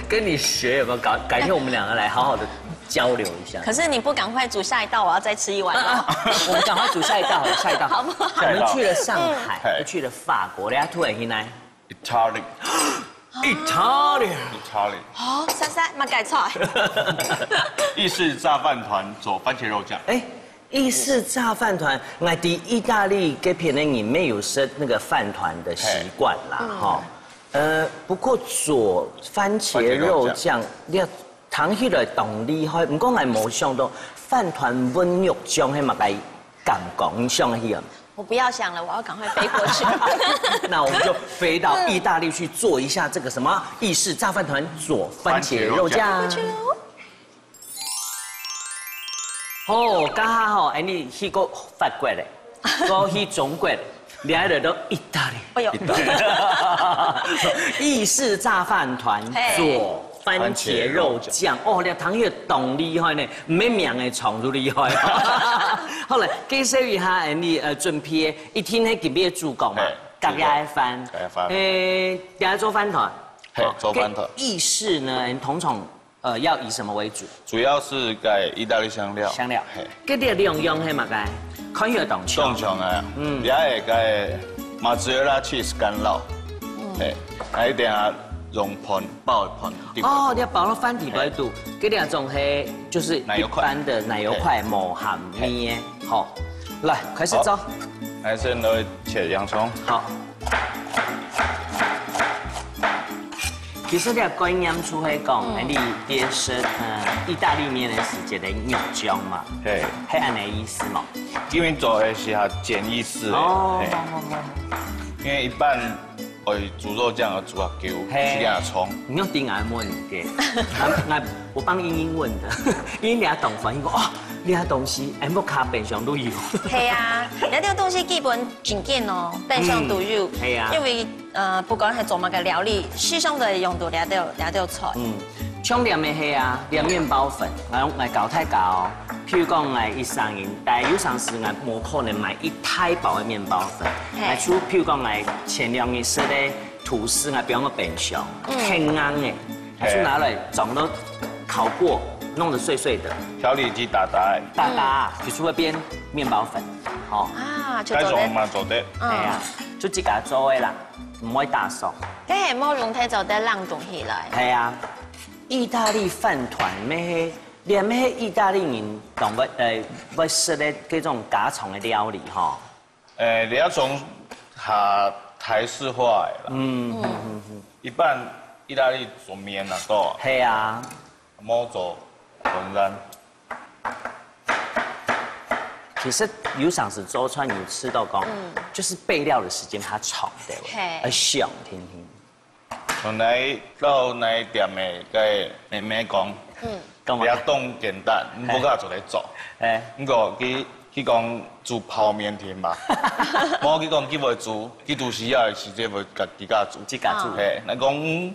[SPEAKER 1] 跟你学，有没有？改天我们两个来好好的交流一下。
[SPEAKER 2] 可是你不赶快煮下一道，我要再吃一碗。
[SPEAKER 1] 我们赶快煮下一道，
[SPEAKER 2] 好不好？
[SPEAKER 1] 我们去了上海，去了法国，人家突然进来
[SPEAKER 3] Italy。
[SPEAKER 2] 哦，珊嘛改菜。
[SPEAKER 3] 意式炸饭团佐番茄肉酱。
[SPEAKER 1] 哎，意式炸饭团，我在意大利这边的人没有吃那个饭团的习惯啦，哈。不过佐番茄肉酱，你糖起来动厉害，不过我冇想到饭团温肉酱迄嘛该感觉上去啊。我
[SPEAKER 2] 不要想了，我要赶快飞过去。
[SPEAKER 1] 那我们就飞到意大利去做一下这个什么意式炸饭团佐番茄肉酱。哦，刚好哦，你去过法国嘞，我去中国。来了都意大利，哎呦，意式炸饭团佐番茄肉酱，哦，你糖越懂厉害呢，唔免命的虫都厉害。好了，介绍一下你准备一天喺今日主讲嘛，隔夜饭，第一做饭团，
[SPEAKER 3] 做饭团。
[SPEAKER 1] 意式呢，通常要以什么为主？
[SPEAKER 3] 主要是改意大利香料。
[SPEAKER 1] 香料，嗰啲用係嘛嘅？看有动枪。
[SPEAKER 3] 动枪啊，也会改马兹热拉 cheese 干酪，还一定啊用盆爆的盆。
[SPEAKER 1] 哦，你要包了饭底白度，嗰啲种係就是一般的奶油块磨含面，好，来开始做。
[SPEAKER 3] 来先来切洋葱。
[SPEAKER 1] 好。其实你观念出去讲，你爹是意大利面的时节的肉酱嘛，
[SPEAKER 3] 嘿，
[SPEAKER 1] 係按你意思嘛？
[SPEAKER 3] 因为做的是它简易式的，因为一般会煮肉酱要煮下久，去点葱。
[SPEAKER 1] 你用丁眼问嘅，我帮茵茵问的，茵茵俩懂反应讲哦，你下东西哎，木卡变相都有。
[SPEAKER 2] 系啊，你啲东西基本真紧哦，变相都有。
[SPEAKER 1] 系啊，
[SPEAKER 2] 因为不管係做乜嘅料理，始終都係用到兩道菜。
[SPEAKER 1] 像黏的係啊，黏面包粉，我搞太搞，譬如講我一上人，但係有陣時我冇可能買一太薄的面包粉，譬如講我前2日食的吐司，我不用個冰箱，很硬的，就拿來整到烤過，弄得碎碎的。
[SPEAKER 3] 調理機打，
[SPEAKER 1] 就是會變面包粉，好。
[SPEAKER 2] 啊，就
[SPEAKER 3] 做得嘛做得，
[SPEAKER 1] 係啊，就自家做的啦，唔可以打熟。
[SPEAKER 2] 梗係冇用睇就得冷凍起來。
[SPEAKER 1] 係啊。意大利饭团咩？连咩意大利人懂不食的这种家常的料理哈？
[SPEAKER 3] 你要从它台式化的啦。一般意大利做面啊多。
[SPEAKER 1] 系啊。
[SPEAKER 3] 冇做浑然。
[SPEAKER 1] 其实有想是周川有吃到讲，就是备料的时间它长的，香听听。
[SPEAKER 3] 从来到那店的个妹妹讲，比较动简单，不敢做来做。不过去讲煮泡面甜嘛，我去讲佢袂煮，佢煮时啊时节袂自家煮。
[SPEAKER 1] 自家煮。
[SPEAKER 3] 那讲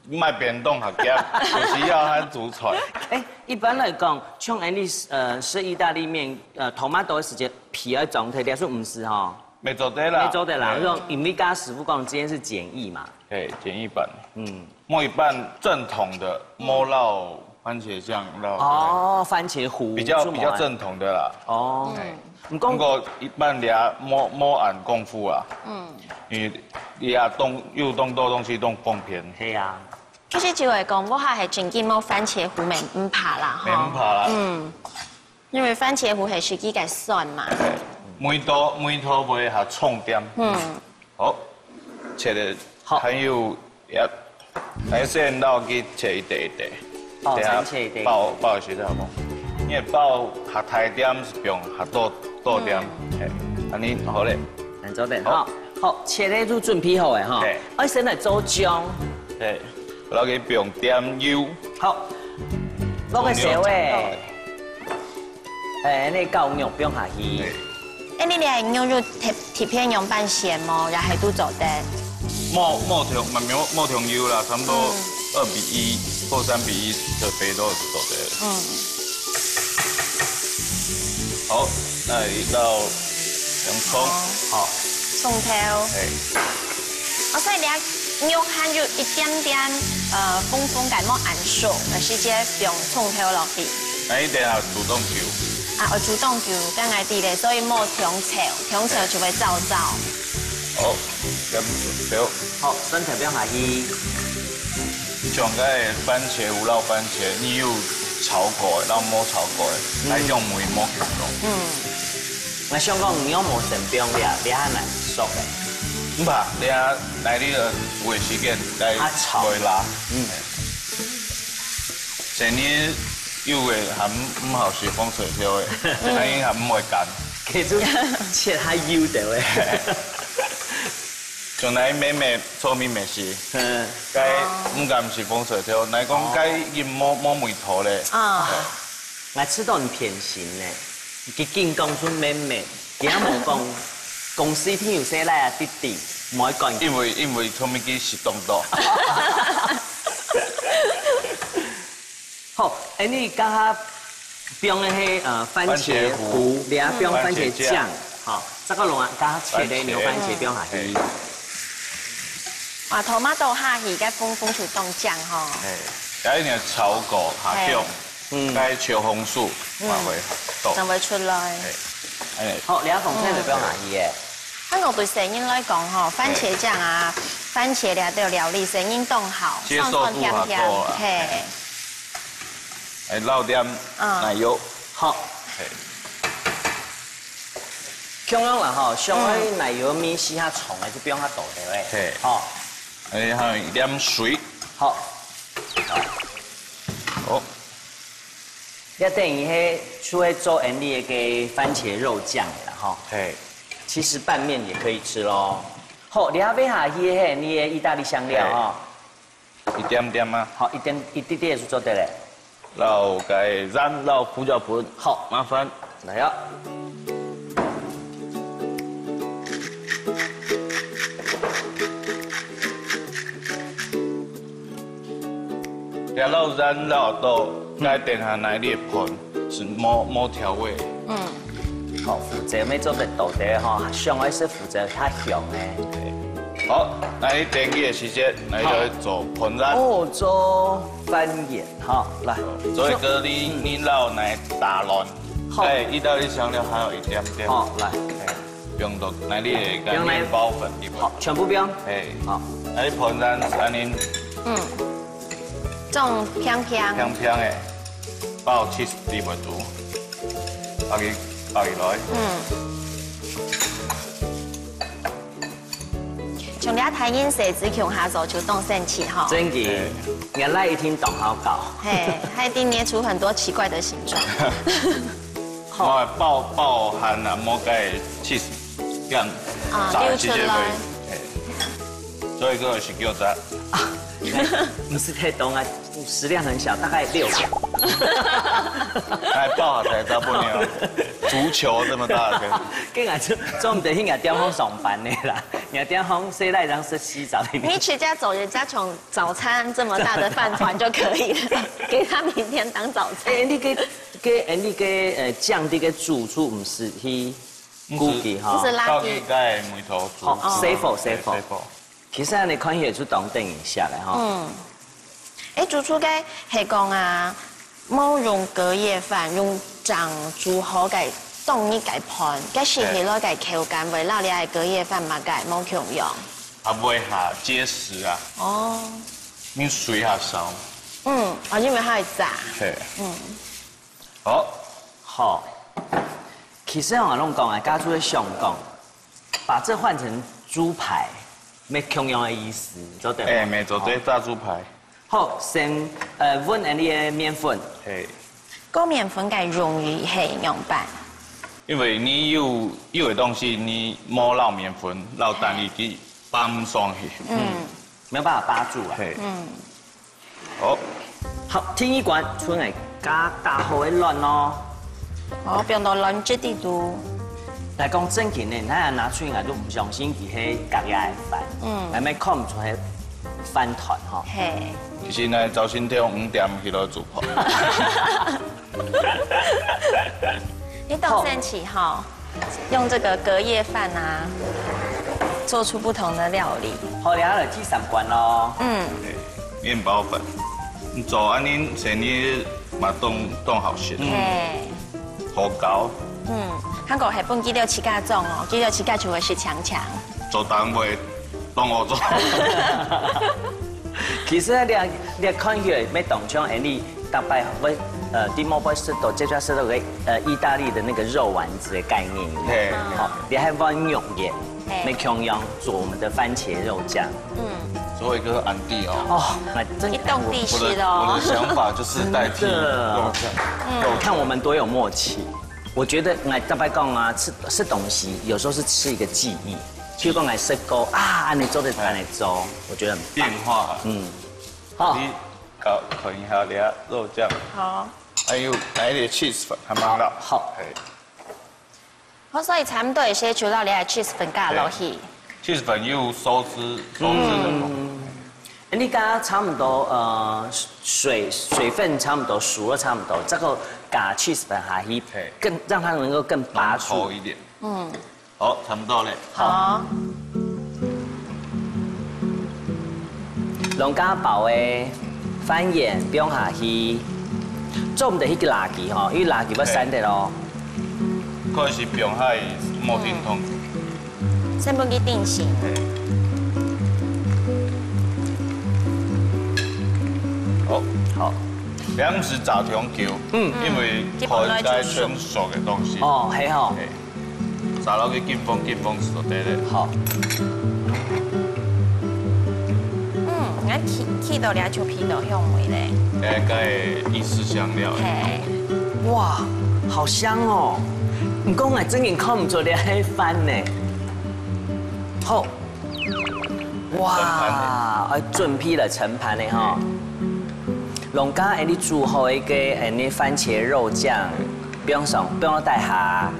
[SPEAKER 3] 卖便当客家，煮时啊还煮出来。
[SPEAKER 1] 一般来讲，像你吃意大利面，tomato 的时间皮要状态，但是唔是哈？
[SPEAKER 3] 没做得啦。
[SPEAKER 1] 没做得啦，因为家师傅讲今天是简易嘛。
[SPEAKER 3] 简易版。墨一般正统的摸烙番茄酱烙。
[SPEAKER 1] 哦，番茄糊。
[SPEAKER 3] 比较正统的啦。
[SPEAKER 1] 哦。
[SPEAKER 3] 不过一般俩摸按功夫啊。你俩又动多东西动放片。
[SPEAKER 1] 系啊。
[SPEAKER 2] 其實就係講，我係真緊冇番茄糊咪唔怕啦，
[SPEAKER 3] 唔怕啦。
[SPEAKER 2] 因為番茄糊係自己嘅酸嘛。
[SPEAKER 3] 每套會下重點。好，切的還有也来先绕去切一块一块。
[SPEAKER 1] 哦，先切一块。
[SPEAKER 3] 爆的时阵好无？因为爆下台点是用下倒点，嘿，安尼好嘞。
[SPEAKER 1] 来做点好，好切咧都准备好诶哈。我先来做姜。
[SPEAKER 3] 对，落去用点油。
[SPEAKER 1] 好，落个小诶。你够肉不用下去。
[SPEAKER 2] 你哋牛肉贴片用半咸么？也系都做得。
[SPEAKER 3] 冇同油啦，差不多2:1或3:1的肥都做得。好，那到洋葱，好。
[SPEAKER 2] 葱头。所以你牛汉就一点点风感冇按熟，直接用葱头落去。
[SPEAKER 3] 那一定要主动球。
[SPEAKER 2] 我主動叫跟嗌啲咧，所以冇調潮就會皺皺。
[SPEAKER 3] 好，咁少。
[SPEAKER 1] 好，身體不用下去。
[SPEAKER 3] 像個番茄有撈番茄，你有炒過的，然後冇炒過的，來用梅冇用到。
[SPEAKER 1] 我想講唔用冇成標了，你係難熟嘅。
[SPEAKER 3] 唔怕，你啊來你個煮的時間來煨辣。成年。有嘅含唔好是風水漂嘅，安尼含唔會乾。
[SPEAKER 1] 其實切下油掉嘅。
[SPEAKER 3] 像那妹做面面是，該唔敢是風水漂，來講該因冇梅頭咧。
[SPEAKER 1] 我吃到很偏心咧，佢見講出妹妹，而家冇講公司天有寫來啊弟弟，唔可以講。
[SPEAKER 3] 因為做面機是動作。
[SPEAKER 1] 好，你剛剛用的係番茄糊，你啊用番茄醬，好，這個龍啊，剛剛切的牛番茄不用下去。
[SPEAKER 2] 哇，頭媽都下去，該風出凍醬吼。
[SPEAKER 3] 係，有一點炒過下醬，該炒紅薯，還會凍。
[SPEAKER 2] 就會出來。
[SPEAKER 1] 好，你啊鳳青就不用下去嘅。
[SPEAKER 2] 香港對成因來講吼，番茄醬啊，番茄咧都料理成因凍好，
[SPEAKER 3] 酸酸甜甜，嘿。撈點奶油，
[SPEAKER 1] 好。咁樣啦吼，上海奶油面試下重嘅就不用下倒掉嘅。好。
[SPEAKER 3] 然後一點水。
[SPEAKER 1] 好。
[SPEAKER 3] 好。
[SPEAKER 1] 一等於係出去做你嘅個番茄肉醬啦，吼。
[SPEAKER 3] 對。
[SPEAKER 1] 其實拌麵也可以吃咯。好，你下尾下去係你嘅意大利香料哦。
[SPEAKER 3] 一點點啊。
[SPEAKER 1] 好，一點點就做得嘞。
[SPEAKER 3] 然後該染到胡椒粉，好麻煩，
[SPEAKER 1] 來呀！
[SPEAKER 3] 然後染到該點下來裂盤，是冇調味。
[SPEAKER 1] 好，負責咩做得到的哈，上海是負責較香的。
[SPEAKER 3] 好，那你點嘅時間，那就做盤染。
[SPEAKER 1] 哦，做翻眼，好，來。
[SPEAKER 3] 做一個你撈來打亂。好。意大利香料還有一點點。好，來。不用到，那你嘅麵包粉一部。
[SPEAKER 1] 好，全部不用。好。
[SPEAKER 3] 那你盤染，那你。
[SPEAKER 2] 種香香。
[SPEAKER 3] 香香嘅，包起司為主，包起來。
[SPEAKER 2] 從你睇煙蛇子橋下手就動神奇哈。
[SPEAKER 1] 真嘅，原來一聽懂好搞。
[SPEAKER 2] 嘿，還一定捏出很多奇怪的形狀。
[SPEAKER 3] 好，爆含啊，冇計起司咁炸直接會。所以個是叫炸。
[SPEAKER 1] 不是太懂啊，食量很小，大概6個。
[SPEAKER 3] 還爆下才差不多，足球這麼大的。
[SPEAKER 1] 竟然做唔得去人地方上班的啦，人地方洗來讓是洗澡。
[SPEAKER 2] 你全家走人家從早餐這麼大的飯團就可以了，給他明天當早餐。
[SPEAKER 1] 你個醬啲嘅煮出唔是去估計哈？
[SPEAKER 2] 不是垃圾。
[SPEAKER 3] 該梅頭煮。
[SPEAKER 1] 好 ，safe。其實你可以去當等一下來哈。
[SPEAKER 2] 煮出嘅係講啊，冇用隔夜飯，用醬煮好嘅凍一個盤，嘅是係攞個口感，為了你係隔夜飯嘛嘅冇強用。
[SPEAKER 3] 啊，不會下結實啊。哦。你水下燒。
[SPEAKER 2] 因為它會炸。
[SPEAKER 3] 係。好。
[SPEAKER 1] 其實我攏講啊，家豬的上講，把這換成豬排。要供养的意思，做对。
[SPEAKER 3] 没做对炸猪排。
[SPEAKER 1] 好，先温你的面粉。
[SPEAKER 3] 嘿。
[SPEAKER 2] 高面粉该容易黑用办。
[SPEAKER 3] 因为你有的东西，你摸绕面粉，绕蛋力去绑上去。
[SPEAKER 1] 没有办法扒住啊。
[SPEAKER 3] 好。
[SPEAKER 1] 好，听一罐出来加大好的卵哦。
[SPEAKER 2] 不用到卵质地度。
[SPEAKER 1] 但讲正经的，咱拿出来都唔相信佢係隔夜飯，係咪看唔出係飯團吼？
[SPEAKER 2] 嘿。
[SPEAKER 3] 其實呢，早先聽5點去到煮泡。
[SPEAKER 2] 你懂神奇哈？用这个隔夜饭啊，做出不同的料理。
[SPEAKER 1] 好，然后就第3關咯。
[SPEAKER 3] 面包粉，你做安尼前日嘛冻好些。好高。
[SPEAKER 2] 韩國係本記了7家種哦，記了7家就會是強。
[SPEAKER 3] 做單位當我做。
[SPEAKER 1] 其實你看起來要動槍，你大概會啲魔杯食到，接下食到個意大利的那個肉丸子的概念。好，你還要用嘅，沒同樣做我們的番茄肉醬。
[SPEAKER 3] 做一個安迪哦。
[SPEAKER 2] 一動地式的哦。
[SPEAKER 3] 我的想法就是代替肉醬。
[SPEAKER 1] 看我們多有默契。我覺得我大白講啊，吃東西有時候是吃一個記憶。譬如講我食過啊，你做的安尼做，我覺得很
[SPEAKER 3] 變化。
[SPEAKER 1] 好。
[SPEAKER 3] 你搞混一下啲肉醬。
[SPEAKER 2] 好。
[SPEAKER 3] 還有來一點 cheese 粉，還蠻好。
[SPEAKER 1] 好。
[SPEAKER 2] 我所以差唔多一些除了你係 cheese 粉加落去。
[SPEAKER 3] cheese 粉有收汁的。
[SPEAKER 1] 你剛剛差不多水分差不多熟了差不多，這個加 cheese 粉下去，更讓它能夠更拔出
[SPEAKER 3] 一點。好，差不多嘞。
[SPEAKER 2] 好。
[SPEAKER 1] 龍家寶的番鹽不用下去，做唔得迄個垃圾吼，因為垃圾要散得咯。
[SPEAKER 3] 可是不用下冇定痛。
[SPEAKER 2] 先不去定型。
[SPEAKER 3] 好。2時炸長球，因為可以加全熟的東西。
[SPEAKER 1] 係吼。
[SPEAKER 3] 炸到佢緊風熟得咧。
[SPEAKER 1] 好。
[SPEAKER 2] 我起到倆就皮到香味咧。
[SPEAKER 3] 個意式香料。
[SPEAKER 1] 哇，好香哦！唔講我真係看唔出你係飯呢。好。哇，準備了盛盤咧吼。龍家你煮好一個你番茄肉醬，不用帶下。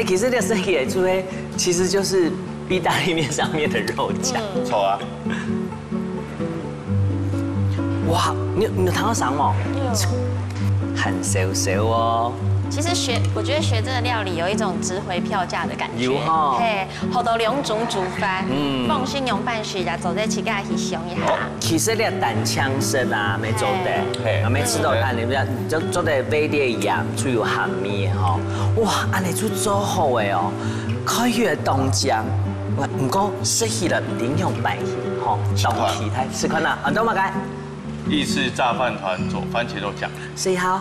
[SPEAKER 1] 其實你生起煮的其實就是意大利麵上面的肉醬。
[SPEAKER 3] 不錯啊。
[SPEAKER 1] 哇，你有糖到上嗎？很少少哦。
[SPEAKER 2] 其實我覺得學這個料理有一種值回票價的感覺。
[SPEAKER 1] 有哈。
[SPEAKER 2] 學到2種煮飯，放心用飯時啦，做在起家去想一下。
[SPEAKER 1] 其實你單槍色啊，沒做得，沒吃到安尼，就做得味啲鹽，最有鹹味嘅吼。哇，安尼就做好嘅哦，可以嘅凍醬，唔過食起來唔定用白去，吼，凍起太吃款啦，很多嘛該。
[SPEAKER 3] 意式炸飯團做番茄肉醬。
[SPEAKER 1] 4號。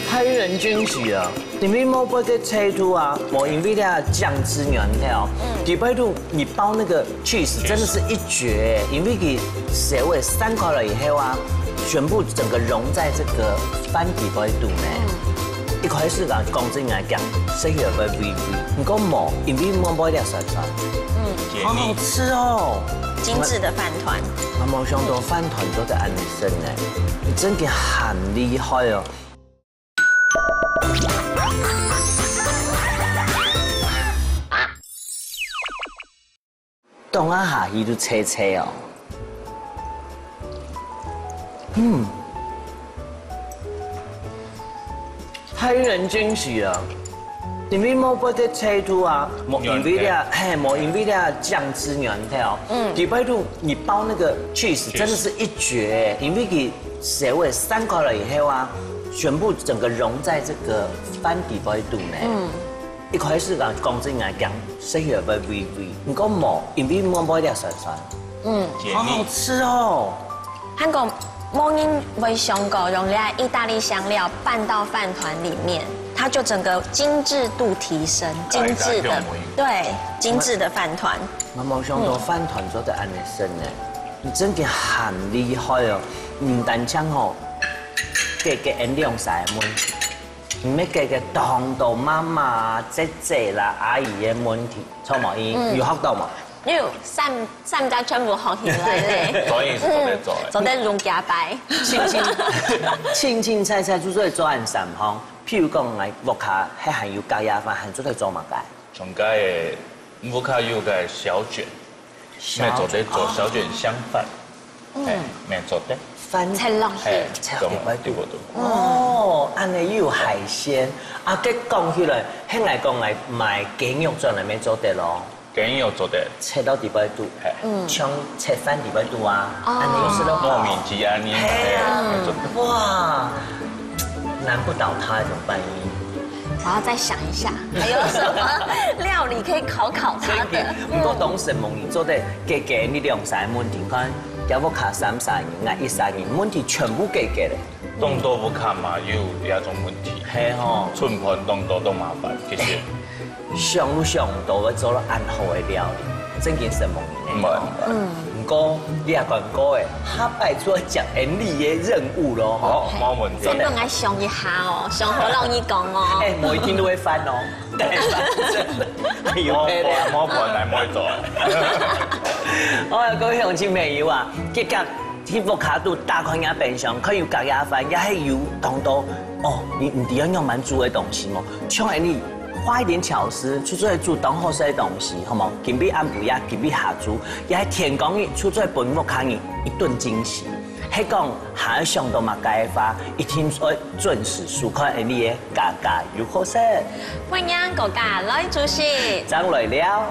[SPEAKER 1] 太人惊喜了！你们莫不给菜图啊？我因为它酱汁原料，礼拜度你包那个 cheese 真的是一绝，因为给稍微散开了以后啊，全部整个融在这个饭底包度呢。一开始讲真来讲，食起来会微微，不过冇，因为莫不了酸酸，好好吃哦。
[SPEAKER 2] 精致的飯團，
[SPEAKER 1] 我冇想到飯團都得安尼生呢，你真嘅很厲害哦。凍啊下去都車車哦，太令人惊喜了。因为冇不得切图啊，冇因为了，冇因为了酱汁软条。礼拜六你包那个 cheese 真的是一绝，因为你稍微散开了以后啊，全部整个融在这个饭底摆度呢。一开始讲真来讲，适合微微，不过冇，因为冇买了酸酸。好好吃哦。
[SPEAKER 2] 韩国莫因为想过用意大利香料拌到饭团里面。它就整个精致度提升，精致的，对，精致的饭团。
[SPEAKER 1] 我冇想到饭团做得安尼生呢，你真嘅很厉害哦！唔單止哦，解決人兩晒嘅問題，唔係解決當到媽媽、姐姐啦、阿姨嘅問題，錯冇？有學到冇？
[SPEAKER 2] 有三家全部學起來咧，
[SPEAKER 3] 所以是做得做，
[SPEAKER 2] 做得用夾白，
[SPEAKER 1] 青菜做做做按三項。譬如講，我木卡係含有加壓飯，係做嚟做乜嘅？
[SPEAKER 3] 從家嘅木卡有個小卷，咩做得做小卷香飯，咩做得
[SPEAKER 2] 飯切落去，
[SPEAKER 1] 切落去哦，安尼有海鮮，啊，佢講起來，輕嚟講嚟賣雞肉在裏面做得咯。
[SPEAKER 3] 雞肉做得
[SPEAKER 1] 切到底擺度，像切飯底擺度啊，安尼有時都
[SPEAKER 3] 糯米雞安尼，
[SPEAKER 1] 哇！難不倒他怎麼辦？
[SPEAKER 2] 我要再想一下，還有什麼料理可以考他的？
[SPEAKER 1] 唔過當時夢兒做得嘅呢兩晒問題，看有冇卡3晒年，1晒年，問題全部嘅咧。
[SPEAKER 3] 當多不卡嘛，有第二種問題。係吼，寸盤當多都麻煩，其實。
[SPEAKER 1] 上到要做咗安好嘅料理，真件是夢兒咧。唔過你也講過誒，他擺出講人力嘅任務咯。
[SPEAKER 3] 好，冇問題。
[SPEAKER 2] 真係愛想一下哦，想好容易講哦。
[SPEAKER 1] 每天都會翻哦。
[SPEAKER 3] 冇盤嚟冇做。
[SPEAKER 1] 我各位鄉親朋友啊，結果呢個卡度大概也變相，佢要隔夜飯，也係要當到哦，你唔點樣滿足嘅東西麼？像係你。花一點巧思去做煮當好食嘅東西，好冇？今日按不也，今日下煮，也係天公嘅出做本屋客人一頓驚喜。係講下一上到嘛介花，一天說準時收看你嘅家家有好食。
[SPEAKER 2] 歡迎國家來主席。
[SPEAKER 1] 張來了。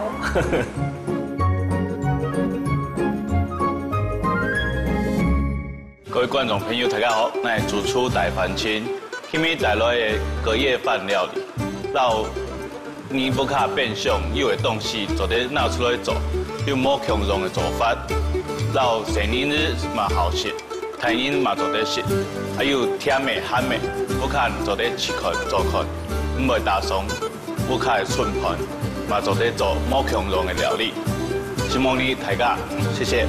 [SPEAKER 3] 各位觀眾朋友，大家好，我係主廚大凡清，今日帶來嘅隔夜飯料理。讓你不卡變相，有嘅東西做得拿出來做，有冇強壯嘅做法，讓成年日嘛好食，太年嘛做得食，還有甜嘅鹹嘅，不卡做得切開做開，唔會打鬆，不卡嘅寸盤嘛做得做冇強壯嘅料理，希望你大家謝謝。